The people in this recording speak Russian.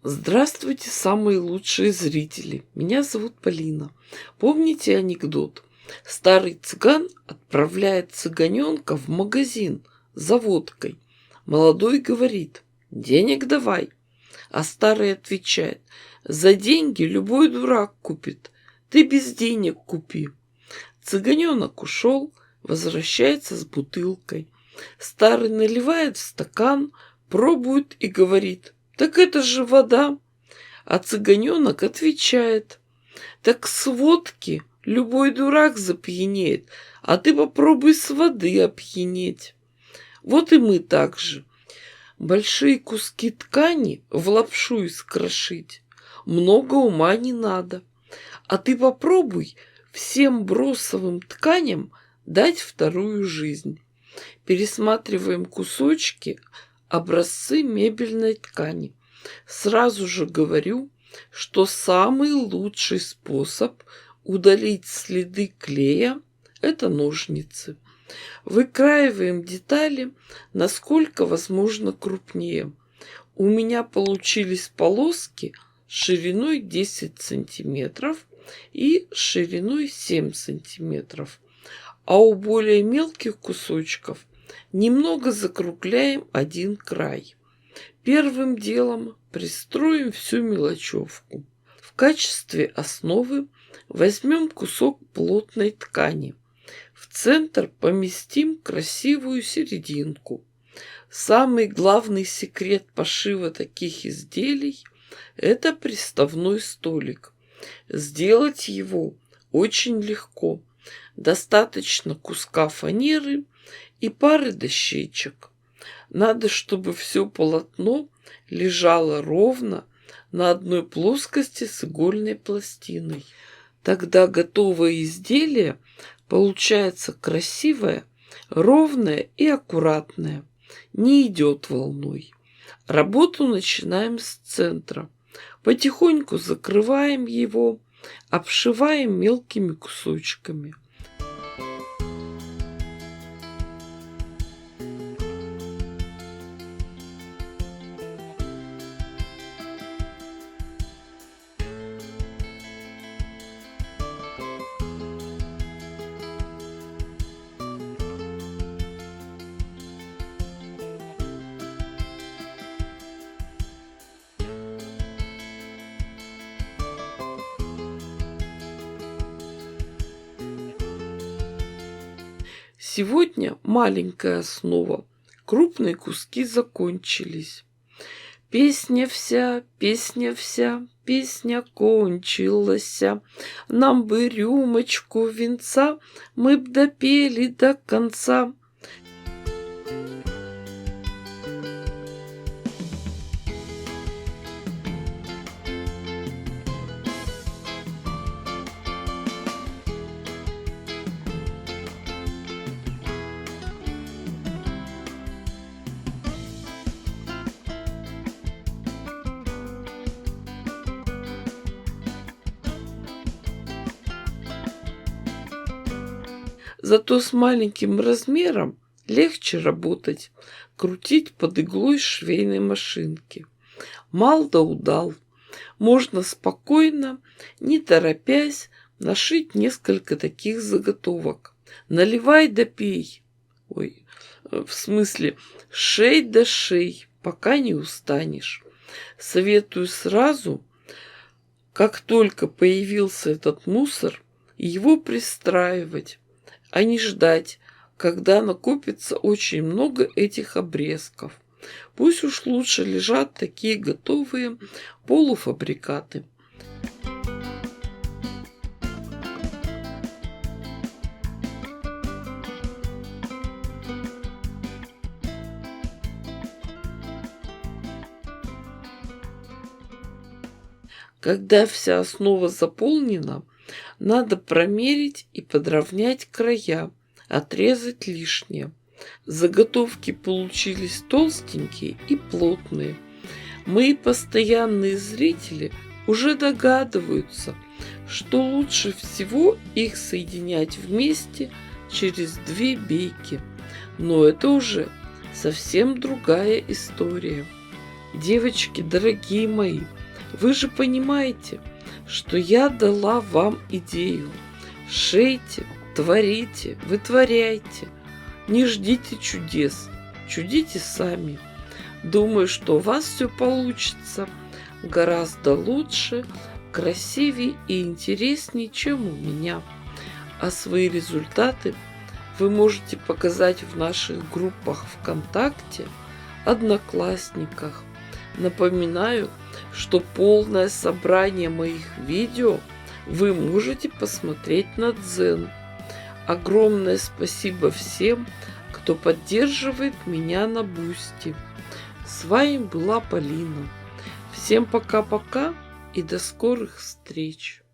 Здравствуйте, самые лучшие зрители. Меня зовут Полина. Помните анекдот? Старый цыган отправляет цыганенка в магазин за водкой. Молодой говорит: денег давай. А старый отвечает: за деньги любой дурак купит. Ты без денег купи. Цыганенок ушел, возвращается с бутылкой. Старый наливает в стакан, пробует и говорит: так это же вода. А цыганенок отвечает: так с водки любой дурак запьянеет, а ты попробуй с воды опьянеть. Вот и мы так же. Большие куски ткани в лапшу искрошить много ума не надо. А ты попробуй всем бросовым тканям дать вторую жизнь. Пересматриваем кусочки, образцы мебельной ткани. Сразу же говорю, что самый лучший способ удалить следы клея – это ножницы. Выкраиваем детали, насколько возможно крупнее. У меня получились полоски шириной 10 сантиметров и шириной 7 сантиметров. А у более мелких кусочков немного закругляем один край. Первым делом пристроим всю мелочевку. В качестве основы возьмем кусок плотной ткани. В центр поместим красивую серединку. Самый главный секрет пошива таких изделий – это приставной столик. Сделать его очень легко. Достаточно куска фанеры и пары дощечек. Надо, чтобы все полотно лежало ровно на одной плоскости с игольной пластиной. Тогда готовое изделие получается красивое, ровное и аккуратное, не идет волной. Работу начинаем с центра. Потихоньку закрываем его, обшиваем мелкими кусочками. Сегодня маленькая основа, крупные куски закончились. Песня вся, песня кончилася. Нам бы рюмочку винца, мы б допели до конца. Зато с маленьким размером легче работать, крутить под иглой швейной машинки. Мал да удал. Можно спокойно, не торопясь, нашить несколько таких заготовок. Наливай да пей. В смысле, шей да шей, пока не устанешь. Советую сразу, как только появился этот мусор, его пристраивать, а не ждать, когда накопится очень много этих обрезков. Пусть уж лучше лежат такие готовые полуфабрикаты. Когда вся основа заполнена, надо промерить и подровнять края, отрезать лишнее. Заготовки получились толстенькие и плотные. Мои постоянные зрители уже догадываются, что лучше всего их соединять вместе через 2 бейки. Но это уже совсем другая история. Девочки, дорогие мои, вы же понимаете, что я дала вам идею. Шейте, творите, вытворяйте. Не ждите чудес, чудите сами. Думаю, что у вас все получится гораздо лучше, красивее и интереснее, чем у меня. А свои результаты вы можете показать в наших группах ВКонтакте, Одноклассниках. Напоминаю, что полное собрание моих видео вы можете посмотреть на Дзен. Огромное спасибо всем, кто поддерживает меня на Бусти. С вами была Полина. Всем пока-пока и до скорых встреч!